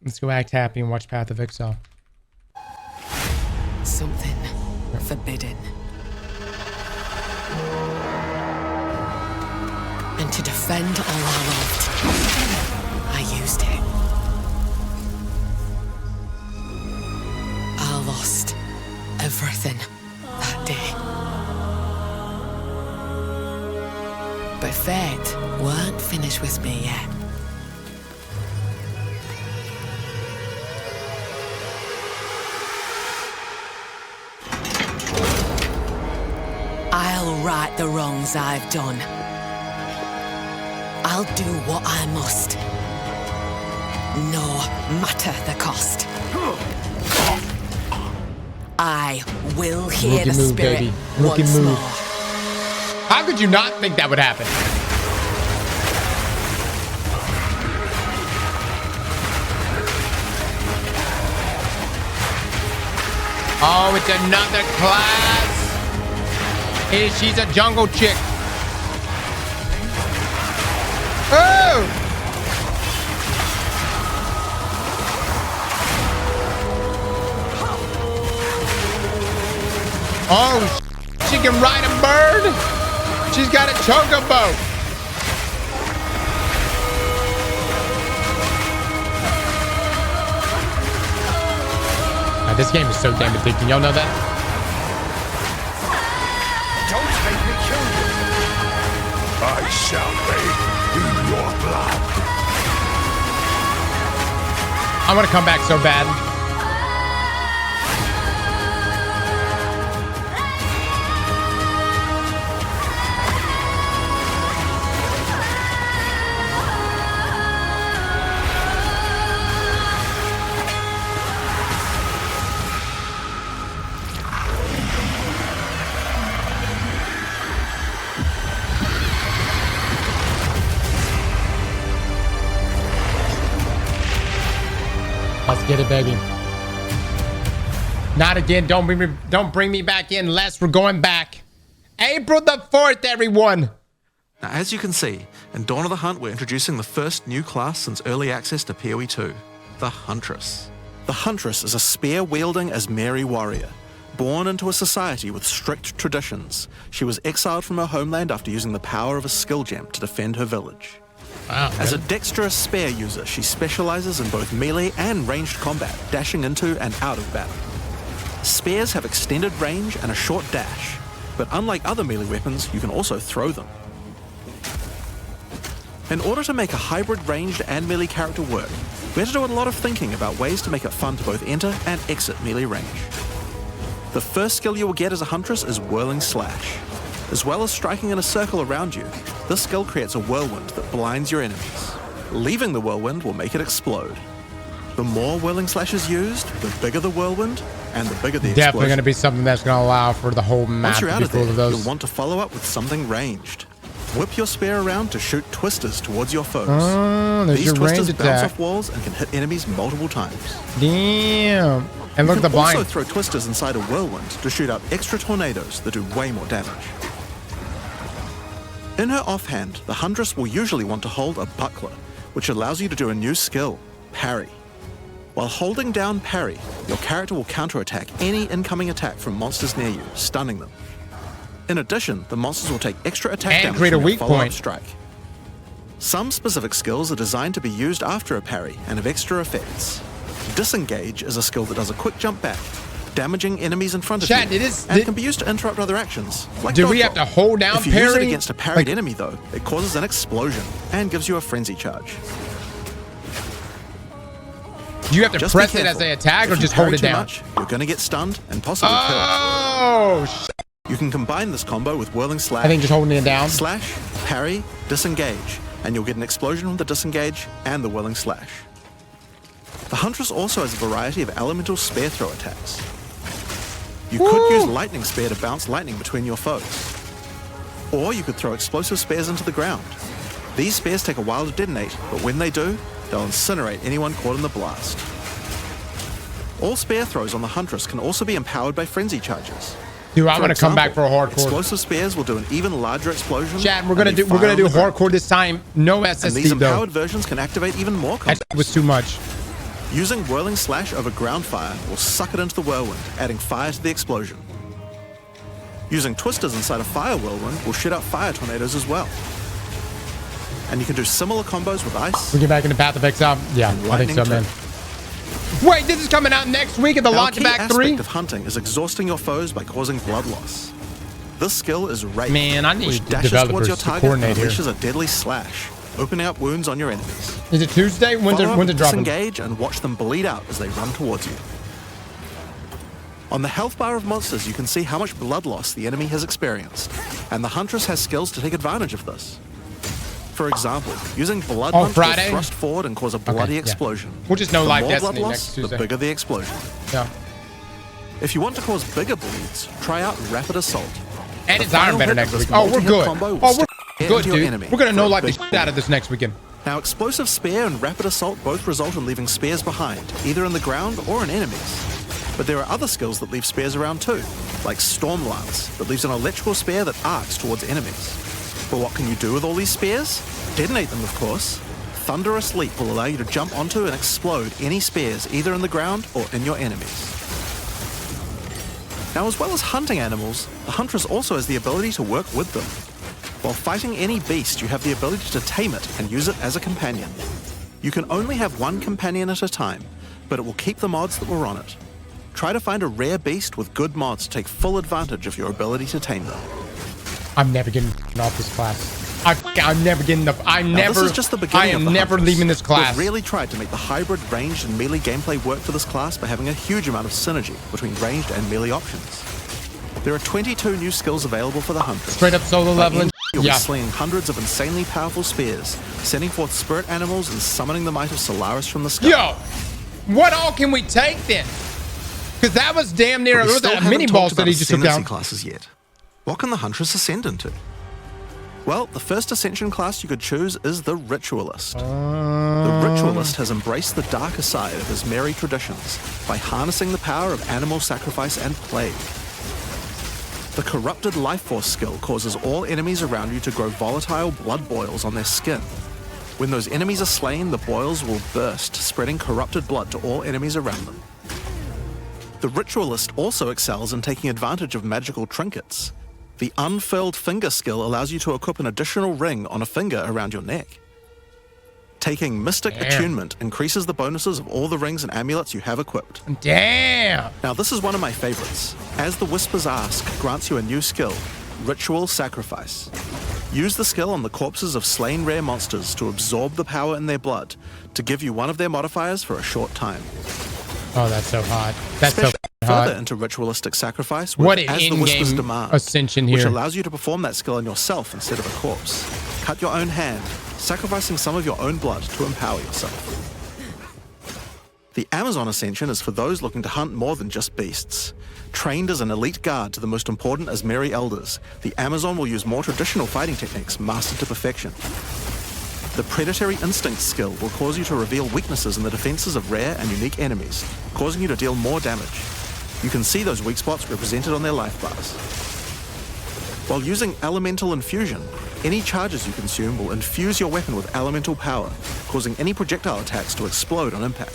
Let's go act happy and watch Path of Exile. Something forbidden. And to defend all I loved, I used it. I lost everything that day. But fate weren't finished with me yet. I'll right the wrongs I've done. I'll do what I must, no matter the cost. I will hear the spirit baby. Rookie once move. more. How could you not think that would happen? Oh, it's another class. Hey, she's a jungle chick. Oh! Oh, she can ride a bird. She's got a chocobo. This game is so damn addicting. Y'all know that? Don't make me kill you. I shall bathe in your blood. I want to come back so bad. Let's get it, baby. Not again. Don't bring me back in unless we're going back. April the 4th, everyone. Now, as you can see, in Dawn of the Hunt, we're introducing the first new class since early access to PoE 2, the Huntress. The Huntress is a spear-wielding Azmeri warrior. Born into a society with strict traditions, she was exiled from her homeland after using the power of a skill gem to defend her village. Wow, as a dexterous spear user, she specializes in both melee and ranged combat, dashing into and out of battle. Spears have extended range and a short dash, but unlike other melee weapons, you can also throw them. In order to make a hybrid ranged and melee character work, we had to do a lot of thinking about ways to make it fun to both enter and exit melee range. The first skill you will get as a Huntress is Whirling Slash. As well as striking in a circle around you, this skill creates a whirlwind that blinds your enemies. Leaving the whirlwind will make it explode. The more Whirling Slash is used, the bigger the whirlwind, and the bigger the explosion. Definitely going to be something that's going to allow for the whole map. Once you're out to of be full there, of those. you'll want to follow up with something ranged. Whip your spear around to shoot twisters towards your foes. There's These your twisters range bounce attack. off walls and can hit enemies multiple times. Damn. And look at the You can also blind. throw twisters inside a whirlwind to shoot out extra tornadoes that do way more damage. In her offhand, the Huntress will usually want to hold a buckler, which allows you to do a new skill, Parry. While holding down Parry, your character will counterattack any incoming attack from monsters near you, stunning them. In addition, the monsters will take extra attack And damage create a from your weak follow-up point. strike. Some specific skills are designed to be used after a parry and have extra effects. Disengage is a skill that does a quick jump back, damaging enemies in front of Chat, you, it is- and can be used to interrupt other actions. Like Do we dodgeball. have to hold down If you use it parry? against a parried Like- enemy, though, it causes an explosion and gives you a frenzy charge. Do you have to Just press be it as careful. they attack or If you just hold parry it too down? much, you're going to get stunned and possibly Oh, killed. You can combine this combo with Whirling Slash. I think just holding it down. Slash, parry, disengage, and you'll get an explosion from the disengage and the Whirling Slash. The Huntress also has a variety of elemental spear throw attacks. You could use Lightning Spear to bounce lightning between your foes. Or you could throw explosive spears into the ground. These spears take a while to detonate, but when they do, they'll incinerate anyone caught in the blast. All spear throws on the Huntress can also be empowered by frenzy charges. Dude, I'm For gonna come back for a example, hardcore. Explosive spears will do an even larger explosion. Chat, we're and gonna they do fire on the ground. hardcore this time. No And these SSD though. empowered versions can activate even more That combos. was too much. Using Whirling Slash over ground fire will suck it into the whirlwind, adding fire to the explosion. Using twisters inside a fire whirlwind will shoot out fire tornadoes as well. And you can do similar combos with ice. We get back into Path of Exile. Yeah, I think so, man. Wait, this is coming out next week at the launch back 3? The aspect of hunting is exhausting your foes by causing blood loss. This skill is Wraith, man, I need which dashes towards your to target and coordinate here. unleashes a deadly slash, opening up wounds on your enemies. Is it Tuesday? When's it dropping? Disengage and watch them bleed out as they run towards you. On the health bar of monsters, you can see how much blood loss the enemy has experienced, and the Huntress has skills to take advantage of this. For example, using Blood Hunt will thrust forward and cause a bloody explosion. We'll just know The Live more Destiny blood loss, next Tuesday. the bigger the explosion. Yeah. If you want to cause bigger bleeds, try out Rapid Assault. And The it's Iron final Better hit next of this week. Oh, we're multi-hit good. combo will Oh, stick we're good, into your dude. enemy We're gonna for know a like the big shit out of this next weekend. Now, Explosive Spear and Rapid Assault both result in leaving spears behind, either in the ground or in enemies. But there are other skills that leave spears around too, like Storm Lance, that leaves an electrical spear that arcs towards enemies. But what can you do with all these spears? Detonate them, of course. Thunderous Leap will allow you to jump onto and explode any spears either in the ground or in your enemies. Now, as well as hunting animals, the Huntress also has the ability to work with them. While fighting any beast, you have the ability to tame it and use it as a companion. You can only have one companion at a time, but it will keep the mods that were on it. Try to find a rare beast with good mods to take full advantage of your ability to tame them. I'm never getting off this class. I'm never getting the. This is just the beginning. I am of the never Huntress. leaving this class. We've really tried to make the hybrid ranged and melee gameplay work for this class by having a huge amount of synergy between ranged and melee options. There are 22 new skills available for the Huntress. Straight up solo leveling. You'll be slinging hundreds of insanely powerful spears, sending forth spirit animals, and summoning the might of Solaris from the sky. Yo, what all can we take then? Because that was damn near a mini boss that he just took down. Classes yet. What can the Huntress ascend into? Well, the first Ascension class you could choose is the Ritualist. The Ritualist has embraced the darker side of his merry traditions by harnessing the power of animal sacrifice and plague. The Corrupted Life Force skill causes all enemies around you to grow volatile blood boils on their skin. When those enemies are slain, the boils will burst, spreading corrupted blood to all enemies around them. The Ritualist also excels in taking advantage of magical trinkets. The Unfurled Finger skill allows you to equip an additional ring on a finger around your neck. Taking Mystic Attunement increases the bonuses of all the rings and amulets you have equipped. Damn! Now this is one of my favorites. As the Whispers Ask grants you a new skill, Ritual Sacrifice. Use the skill on the corpses of slain rare monsters to absorb the power in their blood to give you one of their modifiers for a short time. Oh, that's so hot. That's so hot. Further into Ritualistic Sacrifice with What an As the Whispers in-game Demand, ascension which here. allows you to perform that skill on yourself instead of a corpse. Cut your own hand, sacrificing some of your own blood to empower yourself. The Amazon Ascension is for those looking to hunt more than just beasts. Trained as an elite guard to the most important Azmeri elders, the Amazon will use more traditional fighting techniques mastered to perfection. The Predatory Instinct skill will cause you to reveal weaknesses in the defenses of rare and unique enemies, causing you to deal more damage. You can see those weak spots represented on their life bars. While using Elemental Infusion, any charges you consume will infuse your weapon with elemental power, causing any projectile attacks to explode on impact.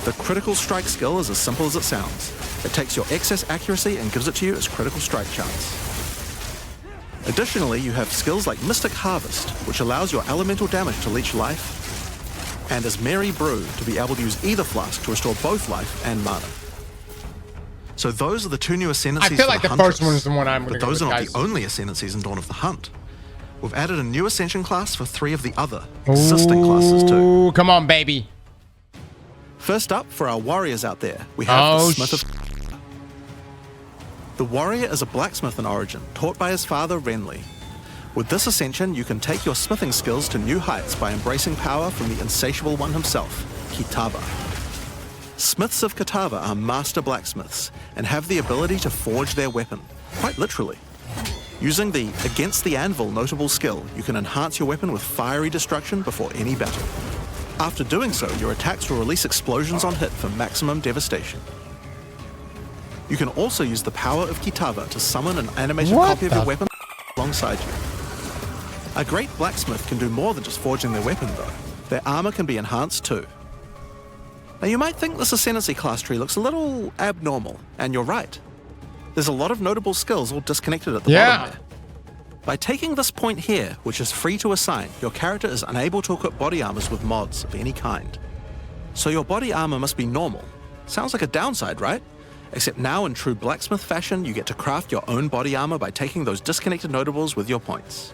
The Critical Strike skill is as simple as it sounds. It takes your excess accuracy and gives it to you as critical strike chance. Additionally, you have skills like Mystic Harvest, which allows your elemental damage to leech life, and Azmeri Brew to be able to use either flask to restore both life and mana. So those are the two new ascendancies. I feel like the Huntress, first one is the one I'm going to go with, those are not guys. the only ascendancies in Dawn of the Hunt. We've added a new Ascension class for 3 of the other existing classes too. Ooh, come on, baby. First up, for our warriors out there, we have the Smith of... The warrior is a blacksmith in origin, taught by his father Renly. With this ascension, you can take your smithing skills to new heights by embracing power from the insatiable one himself, Kitava. Smiths of Kitava are master blacksmiths and have the ability to forge their weapon, quite literally. Using the Against the Anvil notable skill, you can enhance your weapon with fiery destruction before any battle. After doing so, your attacks will release explosions on hit for maximum devastation. You can also use the power of Kitava to summon an animated copy of your weapon alongside you. A great blacksmith can do more than just forging their weapon though. Their armor can be enhanced too. Now you might think this ascendancy class tree looks a little abnormal, and you're right. There's a lot of notable skills all disconnected at the bottom there. By taking this point here, which is free to assign, your character is unable to equip body armors with mods of any kind. So your body armor must be normal. Sounds like a downside, right? Except now in true blacksmith fashion, you get to craft your own body armor by taking those disconnected notables with your points.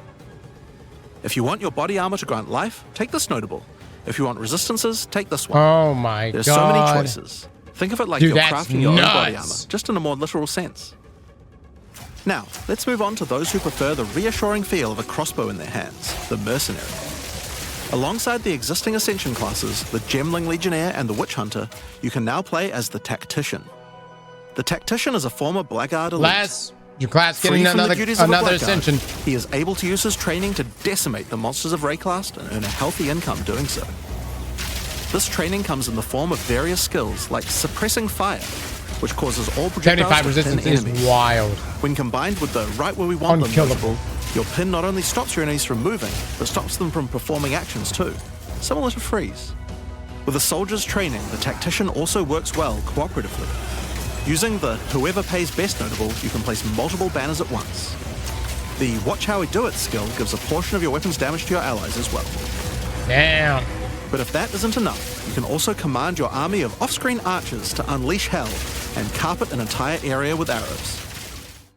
If you want your body armor to grant life, take this notable. If you want resistances, take this one. Oh my God. There's so many choices. Think of it like Dude, you're that's crafting your own body armor, nuts. just in a more literal sense. Now, let's move on to those who prefer the reassuring feel of a crossbow in their hands, the mercenary. Alongside the existing Ascension classes, the Gemling Legionnaire and the Witch Hunter, you can now play as the Tactician. The Tactician is a former Blackguard elite. Your class Free getting from the duties of a another Blackguard, Ascension. he is able to use his training to decimate the monsters of Rayclast and earn a healthy income doing so. This training comes in the form of various skills like suppressing fire, which causes all projectiles 75 to resistance pin is enemies. wild. When combined with the right where we want them Unkillable. notable, your pin not only stops your enemies from moving, but stops them from performing actions too, similar to freeze. With a soldier's training, the Tactician also works well cooperatively. Using the whoever pays best notable, you can place multiple banners at once. The watch how we do it skill gives a portion of your weapon's damage to your allies as well. Damn. But if that isn't enough, you can also command your army of off-screen archers to unleash hell and carpet an entire area with arrows.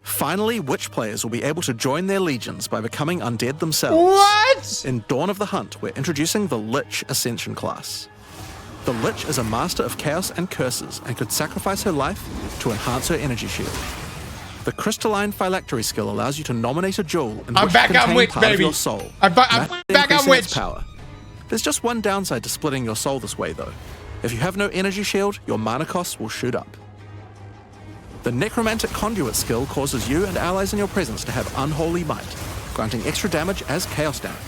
Finally, witch players will be able to join their legions by becoming undead themselves. What? In Dawn of the Hunt, we're introducing the Lich Ascension class. The Lich is a master of chaos and curses and could sacrifice her life to enhance her energy shield. The Crystalline Phylactery skill allows you to nominate a jewel in I'm which back to on contain witch, part of baby. your soul. I'm back on increasing its witch. power. There's just one downside to splitting your soul this way, though. If you have no energy shield, your mana costs will shoot up. The Necromantic Conduit skill causes you and allies in your presence to have unholy might, granting extra damage as chaos damage.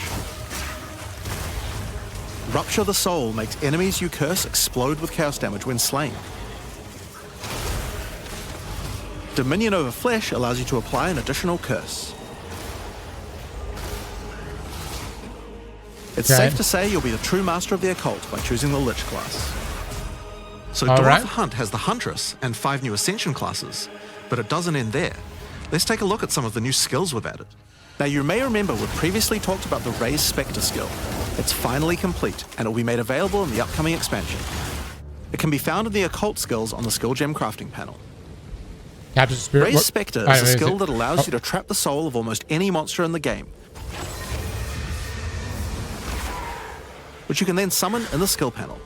Rupture the Soul makes enemies you curse explode with chaos damage when slain. Dominion over Flesh allows you to apply an additional curse. It's safe to say you'll be the true master of the occult by choosing the Lich class. So Dawn of the Hunt has the Huntress and 5 new Ascension classes, but it doesn't end there. Let's take a look at some of the new skills we've added. Now you may remember we've previously talked about the Raise Spectre skill. It's finally complete, and it will be made available in the upcoming expansion. It can be found in the occult skills on the skill gem crafting panel. Capture Spirit. Raise Spectre is a skill that allows you to trap the soul of almost any monster in the game, which you can then summon in the skill panel.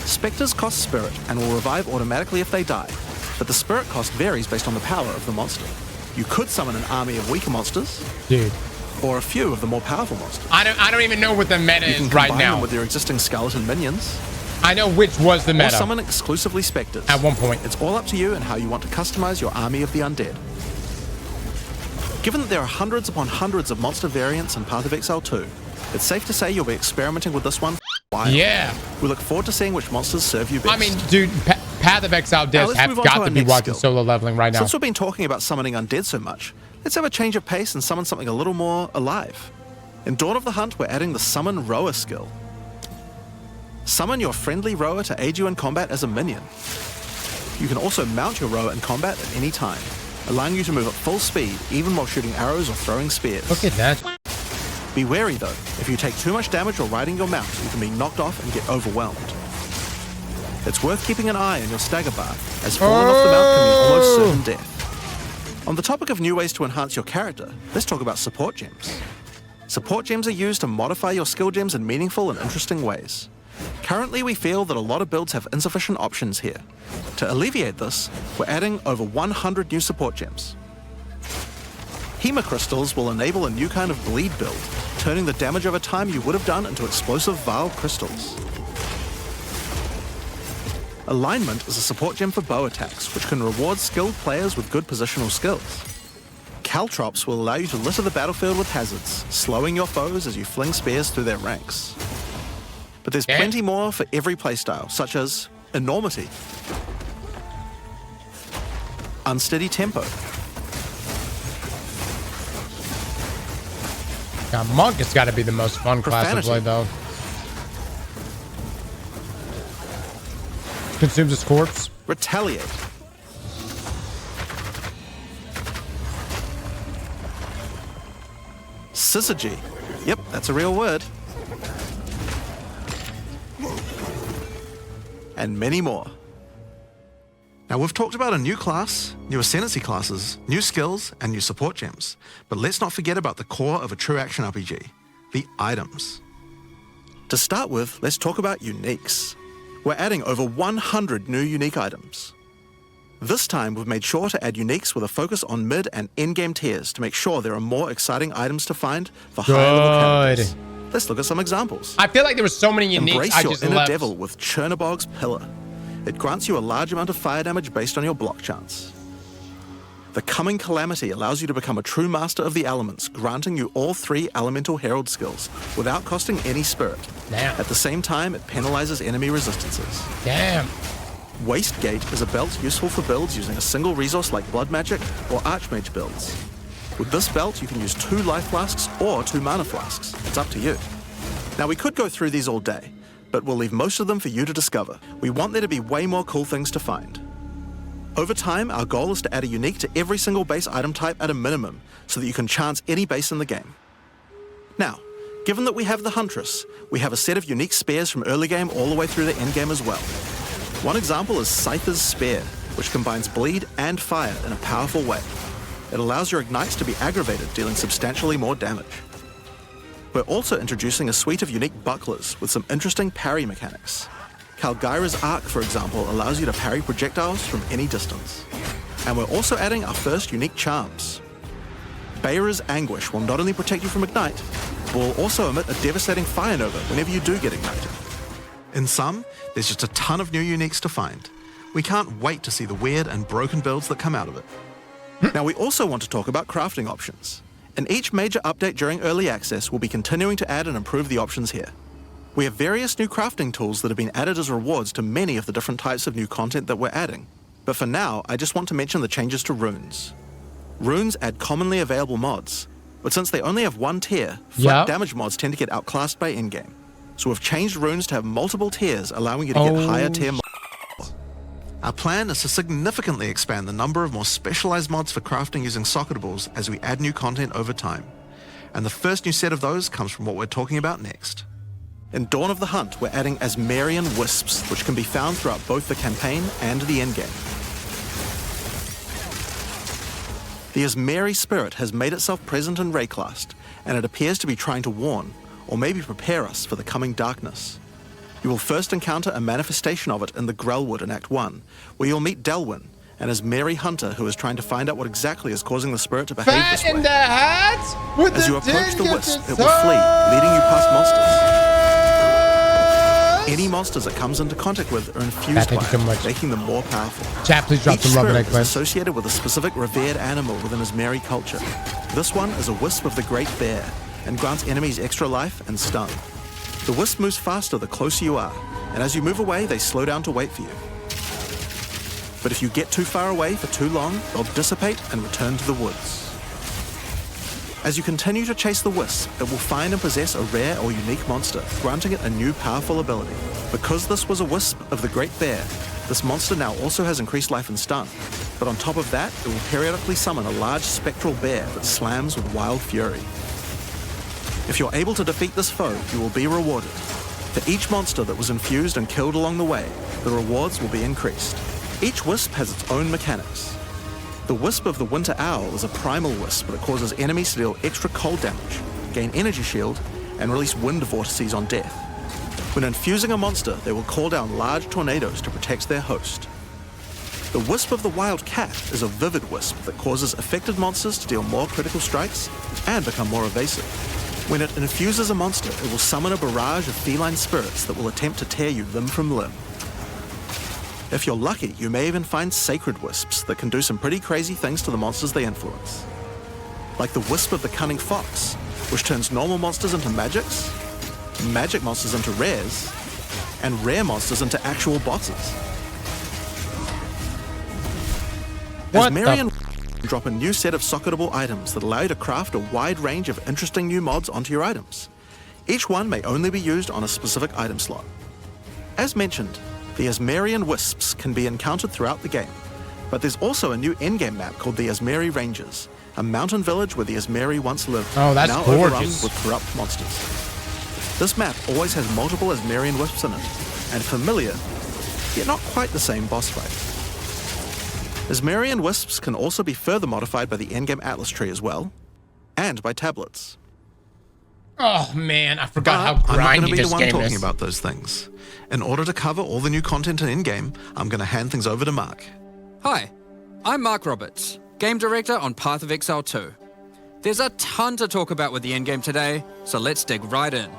Spectres cost spirit and will revive automatically if they die, but the spirit cost varies based on the power of the monster. You could summon an army of weaker monsters, dude, or a few of the more powerful monsters. I don't even know what the meta is right now. Them with your existing skeleton minions. I know which was the meta. Or summon exclusively Spectres. At one point. It's all up to you and how you want to customize your army of the undead. Given that there are hundreds upon hundreds of monster variants in Path of Exile 2, it's safe to say you'll be experimenting with this one for a while. Yeah. We look forward to seeing which monsters serve you best. I mean, dude, Path of Exile does have got to be watching solo leveling right now. Since we've been talking about summoning undead so much, let's have a change of pace and summon something a little more alive. In Dawn of the Hunt, we're adding the Summon Rower skill. Summon your friendly rower to aid you in combat as a minion. You can also mount your rower in combat at any time, allowing you to move at full speed, even while shooting arrows or throwing spears. Look at that. Be wary though, if you take too much damage while riding your mount, you can be knocked off and get overwhelmed. It's worth keeping an eye on your stagger bar, as falling off the mount can be almost certain death. On the topic of new ways to enhance your character, let's talk about support gems. Support gems are used to modify your skill gems in meaningful and interesting ways. Currently, we feel that a lot of builds have insufficient options here. To alleviate this, we're adding over 100 new support gems. Hema crystals will enable a new kind of bleed build, turning the damage over time you would have done into explosive Vile crystals. Alignment is a support gem for bow attacks, which can reward skilled players with good positional skills. Caltrops will allow you to litter the battlefield with hazards, slowing your foes as you fling spears through their ranks. But there's plenty more for every playstyle, such as Enormity, Unsteady Tempo, Now, monk has got to be the most fun class to play, though. Consumes his corpse. Retaliate. Syzygy. Yep, that's a real word. And many more. Now, we've talked about a new class, new ascendancy classes, new skills, and new support gems. But let's not forget about the core of a true action RPG, the items. To start with, let's talk about uniques. We're adding over 100 new unique items. This time, we've made sure to add uniques with a focus on mid and endgame tiers to make sure there are more exciting items to find for higher level characters. Let's look at some examples. I feel like there were so many uniques. Embrace your inner devil with Chernobog's Pillar. It grants you a large amount of fire damage based on your block chance. The Coming Calamity allows you to become a true master of the elements, granting you all 3 elemental herald skills without costing any spirit. Damn. At the same time, it penalizes enemy resistances. Damn. Wastegate is a belt useful for builds using a single resource like Blood Magic or Archmage builds. With this belt, you can use 2 life flasks or 2 mana flasks. It's up to you. Now, we could go through these all day, but we'll leave most of them for you to discover. We want there to be way more cool things to find. Over time, our goal is to add a unique to every single base item type at a minimum, so that you can chance any base in the game. Now, given that we have the Huntress, we have a set of unique spears from early game all the way through the end game as well. One example is Scyther's Spear, which combines bleed and fire in a powerful way. It allows your ignites to be aggravated, dealing substantially more damage. We're also introducing a suite of unique bucklers with some interesting parry mechanics. Calgyra's Arc, for example, allows you to parry projectiles from any distance. And we're also adding our first unique charms. Bayra's Anguish will not only protect you from ignite, but will also emit a devastating fire nova whenever you do get ignited. In sum, there's just a ton of new uniques to find. We can't wait to see the weird and broken builds that come out of it. Now, we also want to talk about crafting options. In each major update during early access, we'll be continuing to add and improve the options here. We have various new crafting tools that have been added as rewards to many of the different types of new content that we're adding. But for now, I just want to mention the changes to runes. Runes add commonly available mods, but since they only have 1 tier, flat damage mods tend to get outclassed by in-game. So we've changed runes to have multiple tiers, allowing you to get higher tier mods. Our plan is to significantly expand the number of more specialized mods for crafting using socketables as we add new content over time. And the first new set of those comes from what we're talking about next. In Dawn of the Hunt, we're adding Azmerian wisps, which can be found throughout both the campaign and the endgame. The Azmeri spirit has made itself present in Rayclast, and it appears to be trying to warn, or maybe prepare us for the coming darkness. You will first encounter a manifestation of it in the Grellwood in Act 1, where you'll meet Delwyn, an Azmeri hunter who is trying to find out what exactly is causing the spirit to behave this way. In the hat with As the you approach the wisp, it will sun. flee, leading you past monsters. Any monsters it comes into contact with are infused by it, making them more powerful. Chat, please drop Each some love in spirit that is quest. associated with a specific revered animal within Azmeri culture. This one is a wisp of the Great Bear, and grants enemies extra life and stun. The wisp moves faster the closer you are, and as you move away, they slow down to wait for you. But if you get too far away for too long, they'll dissipate and return to the woods. As you continue to chase the wisp, it will find and possess a rare or unique monster, granting it a new powerful ability. Because this was a wisp of the Great Bear, this monster now also has increased life and stun. But on top of that, it will periodically summon a large spectral bear that slams with wild fury. If you're able to defeat this foe, you will be rewarded. For each monster that was infused and killed along the way, the rewards will be increased. Each wisp has its own mechanics. The Wisp of the Winter Owl is a primal wisp that causes enemies to deal extra cold damage, gain energy shield, and release wind vortices on death. When infusing a monster, they will call down large tornadoes to protect their host. The Wisp of the Wild Cat is a vivid wisp that causes affected monsters to deal more critical strikes and become more evasive. When it infuses a monster, it will summon a barrage of feline spirits that will attempt to tear you limb from limb. If you're lucky, you may even find sacred wisps that can do some pretty crazy things to the monsters they influence. Like the Wisp of the Cunning Fox, which turns normal monsters into magics, magic monsters into rares, and rare monsters into actual bosses. Azmerian drop a new set of socketable items that allow you to craft a wide range of interesting new mods onto your items. Each one may only be used on a specific item slot. As mentioned, the Azmerian wisps can be encountered throughout the game, but there's also a new endgame map called the Azmeri Ranges, a mountain village where the Azmeri once lived, Oh, that's now overrun gorgeous. with corrupt monsters. This map always has multiple Azmerian wisps in it, and familiar, yet not quite the same boss fight. Azmerian wisps can also be further modified by the endgame atlas tree as well, and by tablets. Oh man, I forgot how I'm not going to grindy be the this one game talking is. about those things. In order to cover all the new content in in-game, I'm going to hand things over to Mark. Hi, I'm Mark Roberts, Game Director on Path of Exile 2. There's a ton to talk about with the endgame today, so let's dig right in.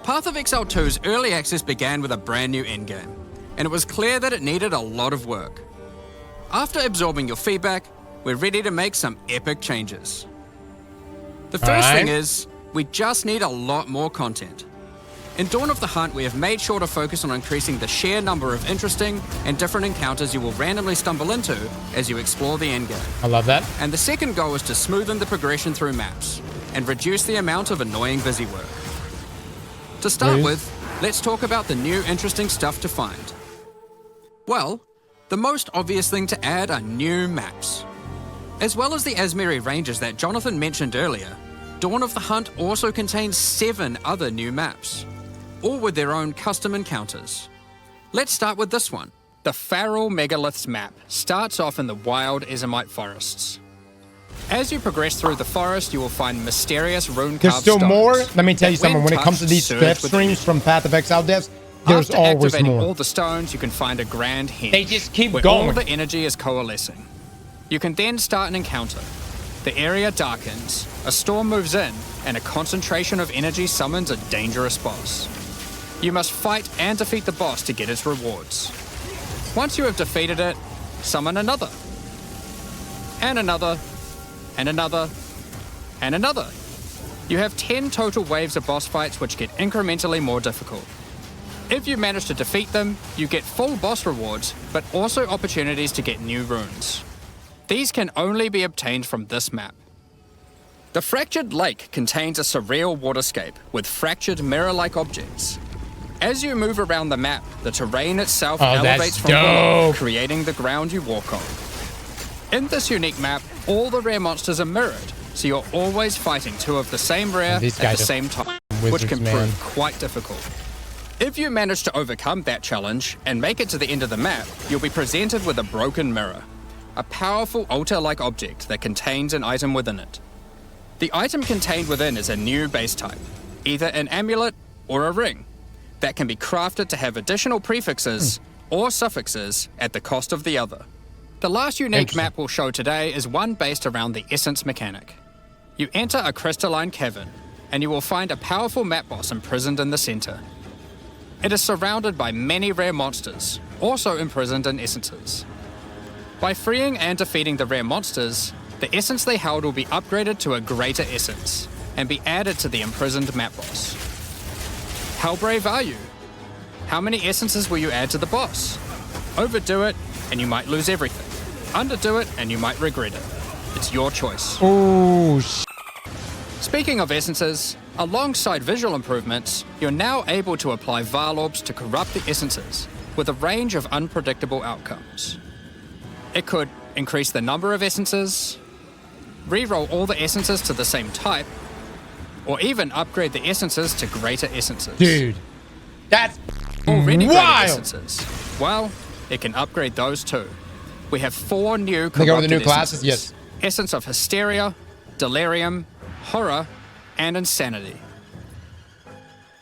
Path of Exile 2's early access began with a brand new endgame, and it was clear that it needed a lot of work. After absorbing your feedback, we're ready to make some epic changes. The first thing is, we just need a lot more content. In Dawn of the Hunt, we have made sure to focus on increasing the sheer number of interesting and different encounters you will randomly stumble into as you explore the endgame. I love that. And the second goal is to smoothen the progression through maps and reduce the amount of annoying busy work. To start Please. with, let's talk about the new interesting stuff to find. Well, the most obvious thing to add are new maps. As well as the Azmeri Ranges that Jonathan mentioned earlier, Dawn of the Hunt also contains 7 other new maps, all with their own custom encounters. Let's start with this one. The Feral Megaliths map starts off in the wild Ezemite forests. As you progress through the forest, you will find mysterious rune-carved There's still stones more. Let me tell you that, something. When it comes to these touched, dev surge with streams energy. from Path of Exile devs, there's After always activating more. all the stones, you can find a grand henge. They just keep where going. all the energy is coalescing. You can then start an encounter. The area darkens, a storm moves in, and a concentration of energy summons a dangerous boss. You must fight and defeat the boss to get its rewards. Once you have defeated it, summon another. And another. And another. And another. You have 10 total waves of boss fights which get incrementally more difficult. If you manage to defeat them, you get full boss rewards, but also opportunities to get new runes. These can only be obtained from this map. The Fractured Lake contains a surreal waterscape with fractured mirror-like objects. As you move around the map, the terrain itself elevates from below, creating the ground you walk on. In this unique map, all the rare monsters are mirrored, so you're always fighting 2 of the same rare at the same time, which can prove quite difficult. If you manage to overcome that challenge and make it to the end of the map, you'll be presented with a broken mirror, a powerful altar-like object that contains an item within it. The item contained within is a new base type, either an amulet or a ring, that can be crafted to have additional prefixes or suffixes at the cost of the other. The last unique map we'll show today is one based around the essence mechanic. You enter a crystalline cavern, and you will find a powerful map boss imprisoned in the center. It is surrounded by many rare monsters, also imprisoned in essences. By freeing and defeating the rare monsters, the essence they held will be upgraded to a greater essence and be added to the imprisoned map boss. How brave are you? How many essences will you add to the boss? Overdo it, and you might lose everything. Underdo it, and you might regret it. It's your choice. Oh, Speaking of essences, alongside visual improvements, you're now able to apply Varlorbs to corrupt the essences with a range of unpredictable outcomes. It could increase the number of essences, reroll all the essences to the same type, or even upgrade the essences to greater essences. dude, that's Already greater wild. essences. Well, it can upgrade those too. We have 4 new Think over the new corrupted classes? essences. Yes. Essence of Hysteria, Delirium, Horror, and Insanity.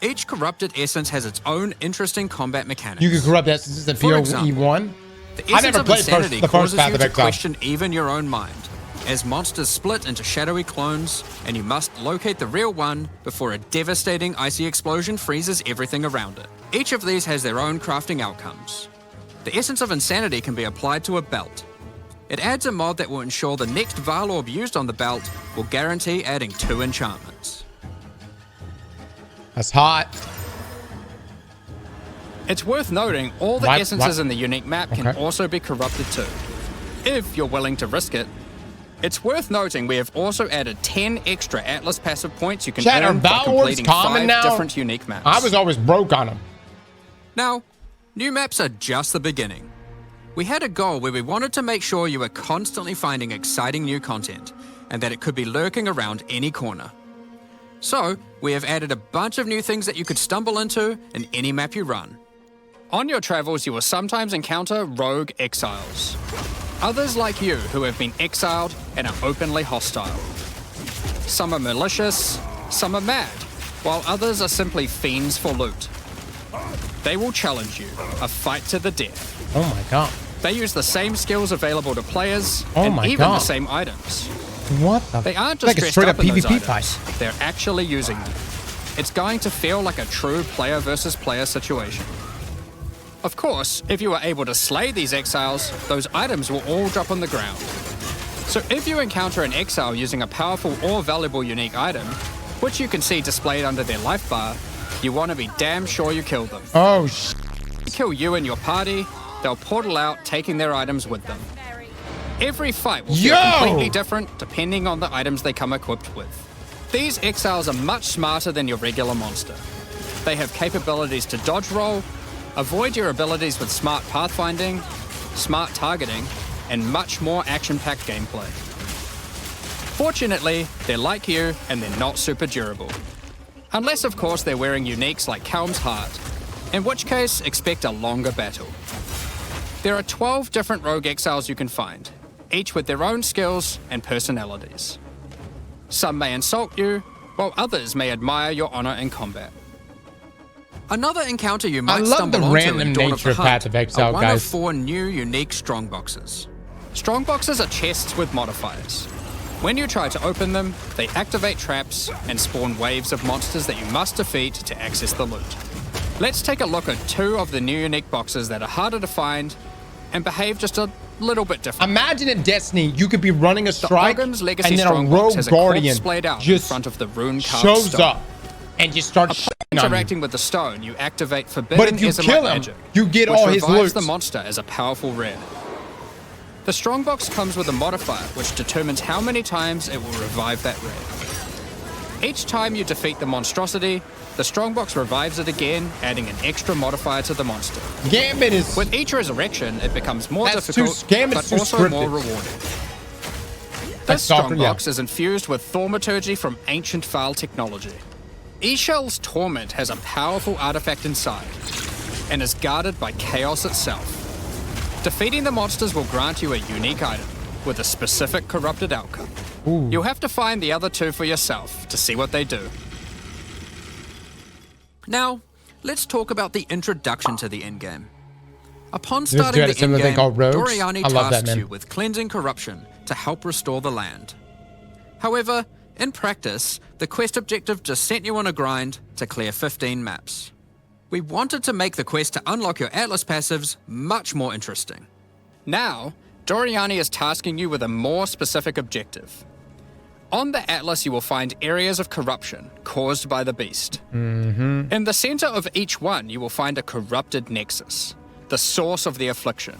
Each corrupted essence has its own interesting combat mechanics. You can corrupt essences in For example, PoE1. The I essence never of played Insanity the first causes Path you of to Exile. question even your own mind, as monsters split into shadowy clones, and you must locate the real one before a devastating icy explosion freezes everything around it. Each of these has their own crafting outcomes. The essence of Insanity can be applied to a belt. It adds a mod that will ensure the next Varlorb used on the belt will guarantee adding 2 enchantments. That's hot. It's worth noting all the essences in the unique map can also be corrupted too, if you're willing to risk it. It's worth noting we have also added 10 extra Atlas passive points you can Chat, are earn by Battle completing Wars common 5 now? different unique maps. I was always broke on them. Now, new maps are just the beginning. We had a goal where we wanted to make sure you were constantly finding exciting new content, and that it could be lurking around any corner. So, we have added a bunch of new things that you could stumble into in any map you run. On your travels, you will sometimes encounter rogue exiles. Others like you who have been exiled and are openly hostile. Some are malicious, some are mad, while others are simply fiends for loot. They will challenge you, a fight to the death. Oh my god. They use the same skills available to players, Oh and my even god. the same items. What the? They aren't It's like just a straight up dressed up in PvP those fight. items. They're actually using them. It's going to feel like a true player versus player situation. Of course, if you are able to slay these exiles, those items will all drop on the ground. So if you encounter an exile using a powerful or valuable unique item, which you can see displayed under their life bar, you want to be damn sure you kill them. Oh sh. They kill you and your party, they'll portal out, taking their items with them. Every fight will feel completely different depending on the items they come equipped with. These exiles are much smarter than your regular monster. They have capabilities to dodge roll, avoid your abilities with smart pathfinding, smart targeting, and much more action-packed gameplay. Fortunately, they're like you and they're not super durable. Unless, of course, they're wearing uniques like Calm's Heart, in which case, expect a longer battle. There are 12 different rogue exiles you can find, each with their own skills and personalities. Some may insult you, while others may admire your honor in combat. Another encounter you might stumble onto in Dawn of the Path of Hunt Exile, are one guys. of 4 new unique strongboxes. Strongboxes are chests with modifiers. When you try to open them, they activate traps and spawn waves of monsters that you must defeat to access the loot. Let's take a look at 2 of the new unique boxes that are harder to find and behave just a little bit different. Imagine in Destiny, you could be running a strike, The Ogren's Legacy and then a Strongbox rogue has a guardian corpse splayed out in just front of the rune carved shows stone. up and just starts shitting on you. Interacting with the stone, you activate forbidden But if you Azmerian kill him, magic, you get which all his revives loot. the monster as a powerful rare. The strongbox comes with a modifier which determines how many times it will revive that rare. Each time you defeat the monstrosity, the strongbox revives it again, adding an extra modifier to the monster. Gambit is... With each resurrection, it becomes more That's difficult, Gambit's but too also scripted. more rewarding. That's This softer, yeah. strongbox is infused with thaumaturgy from ancient Vaal technology. Eshel's Torment has a powerful artifact inside, and is guarded by chaos itself. Defeating the monsters will grant you a unique item, with a specific corrupted outcome. Ooh. You'll have to find the other 2 for yourself to see what they do. Now, let's talk about the introduction to the endgame. Upon This dude starting had the a similar thing endgame, called rogues. Doriani I love that, tasks man. you with cleansing corruption to help restore the land. However, in practice, the quest objective just sent you on a grind to clear 15 maps. We wanted to make the quest to unlock your Atlas passives much more interesting. Now, Doriani is tasking you with a more specific objective. On the Atlas, you will find areas of corruption caused by the beast. In the center of each one, you will find a corrupted nexus, the source of the affliction.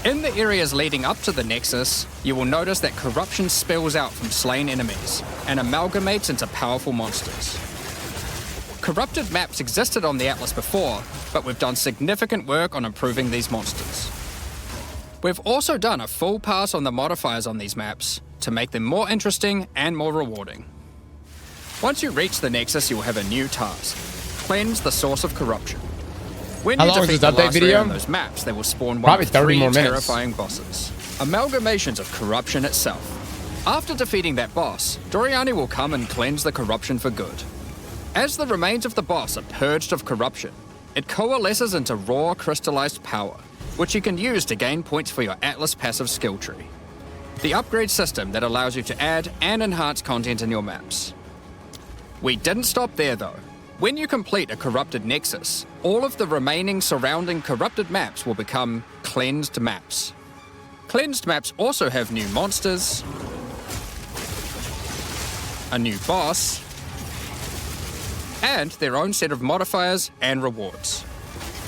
In the areas leading up to the nexus, you will notice that corruption spills out from slain enemies and amalgamates into powerful monsters. Corrupted maps existed on the Atlas before, but we've done significant work on improving these monsters. We've also done a full pass on the modifiers on these maps to make them more interesting and more rewarding. Once you reach the Nexus, you'll have a new task: cleanse the source of corruption. When How you long is defeat this the update last video? rare on those maps, they will spawn one Probably of 30 3 more minutes. terrifying bosses. Amalgamations of corruption itself. After defeating that boss, Doriani will come and cleanse the corruption for good. As the remains of the boss are purged of corruption, it coalesces into raw crystallized power, which you can use to gain points for your Atlas passive skill tree. The upgrade system that allows you to add and enhance content in your maps. We didn't stop there though. When you complete a corrupted nexus, all of the remaining surrounding corrupted maps will become cleansed maps. Cleansed maps also have new monsters, a new boss, and their own set of modifiers and rewards,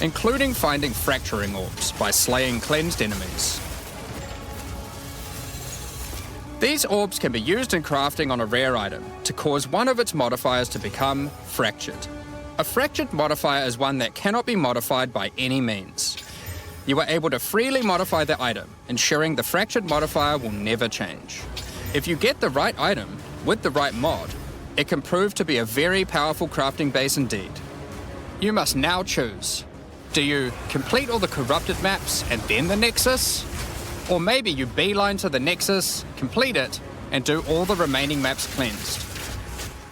including finding fracturing orbs by slaying cleansed enemies. These orbs can be used in crafting on a rare item to cause one of its modifiers to become fractured. A fractured modifier is one that cannot be modified by any means. You are able to freely modify the item, ensuring the fractured modifier will never change. If you get the right item with the right mod, it can prove to be a very powerful crafting base indeed. You must now choose. Do you complete all the corrupted maps and then the Nexus? Or maybe you beeline to the Nexus, complete it, and do all the remaining maps cleansed.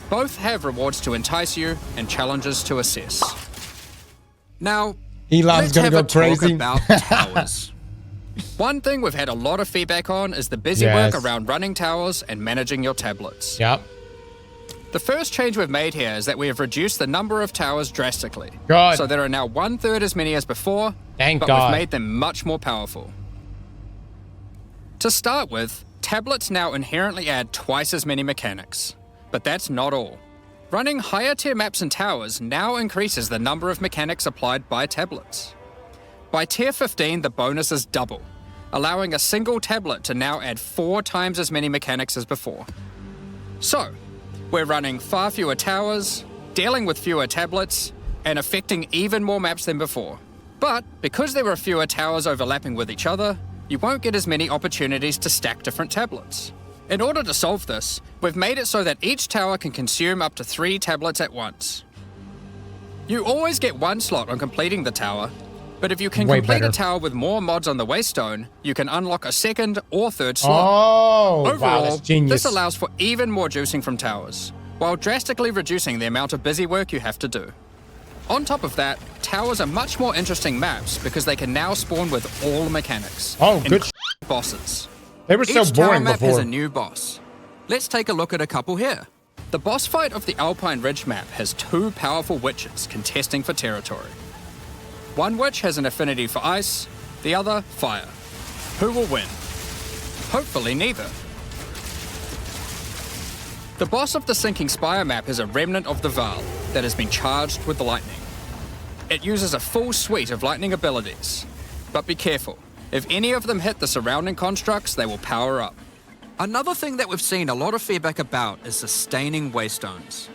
Both have rewards to entice you and challenges to assess. Now, Elon's gonna go crazy. About towers. One thing we've had a lot of feedback on is the busy work around running towers and managing your tablets. Yep. The first change we've made here is that we have reduced the number of towers drastically. Good. So there are now 1/3 as many as before, Thank but God. we've made them much more powerful. To start with, tablets now inherently add twice as many mechanics. But that's not all. Running higher tier maps and towers now increases the number of mechanics applied by tablets. By tier 15, the bonus is double, allowing a single tablet to now add 4 times as many mechanics as before. So, we're running far fewer towers, dealing with fewer tablets, and affecting even more maps than before. But because there are fewer towers overlapping with each other, you won't get as many opportunities to stack different tablets. In order to solve this, we've made it so that each tower can consume up to 3 tablets at once. You always get 1 slot on completing the tower, but if you can complete a tower with more mods on the waystone, you can unlock a 2nd or 3rd slot. Oh, Overall, wow, that's genius. this allows for even more juicing from towers, while drastically reducing the amount of busy work you have to do. On top of that, towers are much more interesting maps because they can now spawn with all mechanics. Oh, good bosses. They were so Each tower boring map before. has a new boss. Let's take a look at a couple here. The boss fight of the Alpine Ridge map has 2 powerful witches contesting for territory. One witch has an affinity for ice, the other fire. Who will win? Hopefully neither. The boss of the Sinking Spire map is a remnant of the Val that has been charged with lightning. It uses a full suite of lightning abilities, but be careful. If any of them hit the surrounding constructs, they will power up. Another thing that we've seen a lot of feedback about is sustaining waystones.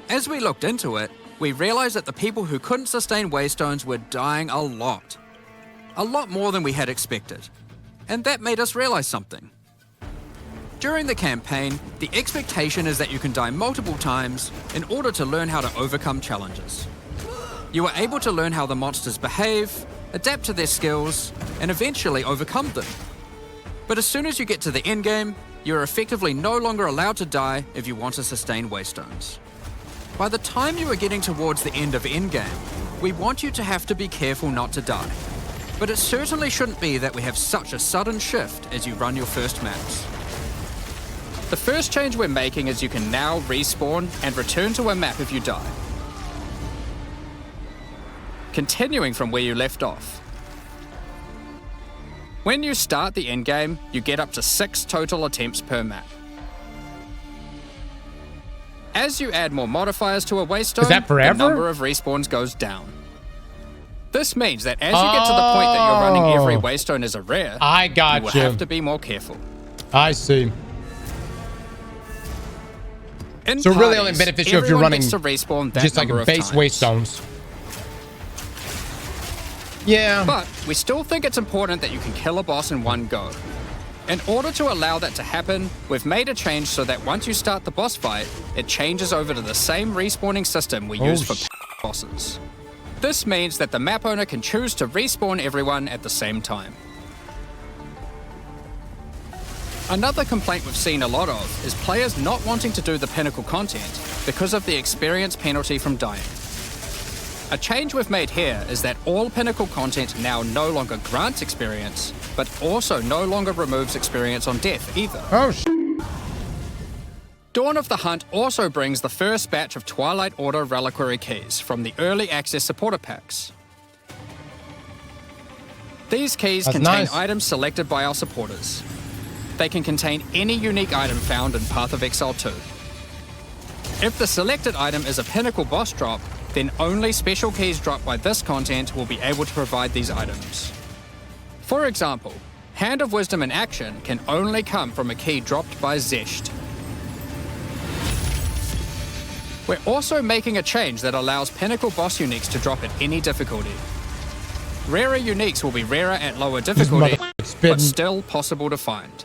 As we looked into it, we realized that the people who couldn't sustain waystones were dying a lot. A lot more than we had expected. And that made us realize something. During the campaign, the expectation is that you can die multiple times in order to learn how to overcome challenges. You are able to learn how the monsters behave, adapt to their skills, and eventually overcome them. But as soon as you get to the endgame, you are effectively no longer allowed to die if you want to sustain waystones. By the time you are getting towards the end of endgame, we want you to have to be careful not to die. But it certainly shouldn't be that we have such a sudden shift as you run your first maps. The first change we're making is you can now respawn and return to a map if you die. Continuing from where you left off. When you start the endgame, you get up to 6 total attempts per map. As you add more modifiers to a waystone, the number of respawns goes down. This means that as you get to the point that you're running every waystone as a rare, you will have to be more careful. I see. In so parties, really only beneficial if you're running to respawn that just like number base of times. waystones. Yeah. But we still think it's important that you can kill a boss in one go. In order to allow that to happen, we've made a change so that once you start the boss fight, it changes over to the same respawning system we use for bosses. This means that the map owner can choose to respawn everyone at the same time. Another complaint we've seen a lot of is players not wanting to do the pinnacle content because of the experience penalty from dying. A change we've made here is that all pinnacle content now no longer grants experience, but also no longer removes experience on death either. Dawn of the Hunt also brings the first batch of Twilight Order reliquary keys from the early access supporter packs. These keys contain items selected by our supporters. They can contain any unique item found in Path of Exile 2. If the selected item is a pinnacle boss drop, then only special keys dropped by this content will be able to provide these items. For example, Hand of Wisdom in action can only come from a key dropped by Zesht. We're also making a change that allows Pinnacle boss uniques to drop at any difficulty. Rarer uniques will be rarer at lower difficulty, but still possible to find.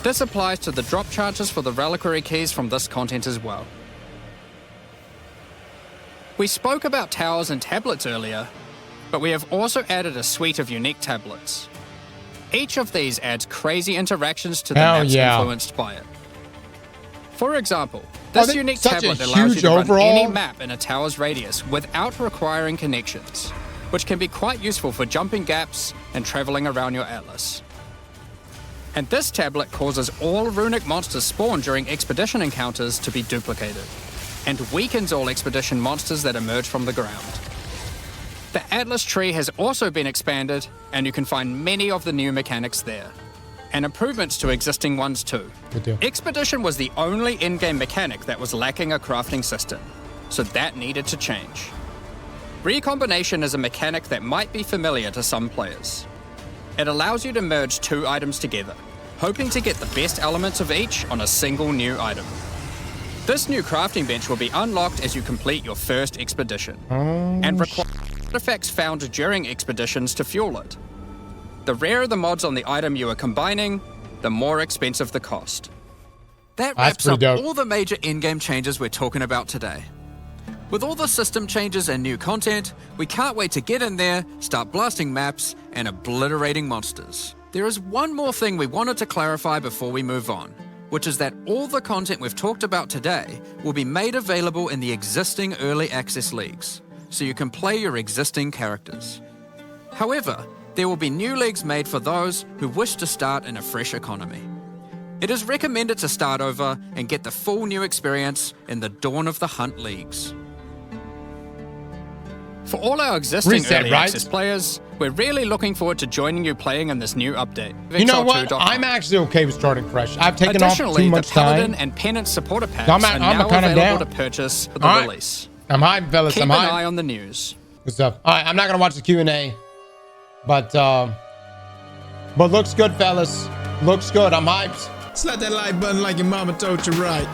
This applies to the drop chances for the reliquary keys from this content as well. We spoke about towers and tablets earlier, but we have also added a suite of unique tablets. Each of these adds crazy interactions to the maps influenced by it. For example, this unique tablet allows you to run any map in a tower's radius without requiring connections, which can be quite useful for jumping gaps and traveling around your atlas. And this tablet causes all runic monsters spawned during expedition encounters to be duplicated, and weakens all expedition monsters that emerge from the ground. The Atlas tree has also been expanded, and you can find many of the new mechanics there, and improvements to existing ones too. Expedition was the only in-game mechanic that was lacking a crafting system, so that needed to change. Recombination is a mechanic that might be familiar to some players. It allows you to merge two items together, hoping to get the best elements of each on a single new item. This new crafting bench will be unlocked as you complete your first expedition, and require artifacts found during expeditions to fuel it. The rarer the mods on the item you are combining, the more expensive the cost. That wraps up all the major in-game changes we're talking about today. With all the system changes and new content, we can't wait to get in there, start blasting maps, and obliterating monsters. There is one more thing we wanted to clarify before we move on, which is that all the content we've talked about today will be made available in the existing early access leagues, so you can play your existing characters. However, there will be new leagues made for those who wish to start in a fresh economy. It is recommended to start over and get the full new experience in the Dawn of the Hunt leagues. For all our existing early access players, we're really looking forward to joining you playing in this new update. You know what? I'm actually okay with starting fresh. I've taken off too much time. Additionally, the Paladin and Penance supporter packs are now available to purchase for the release. I'm hyped, fellas. Keep an eye on the news. Good stuff. All right, I'm not gonna watch the Q&A, but looks good, fellas. Looks good. I'm hyped. Slap that like button like your mama told you right.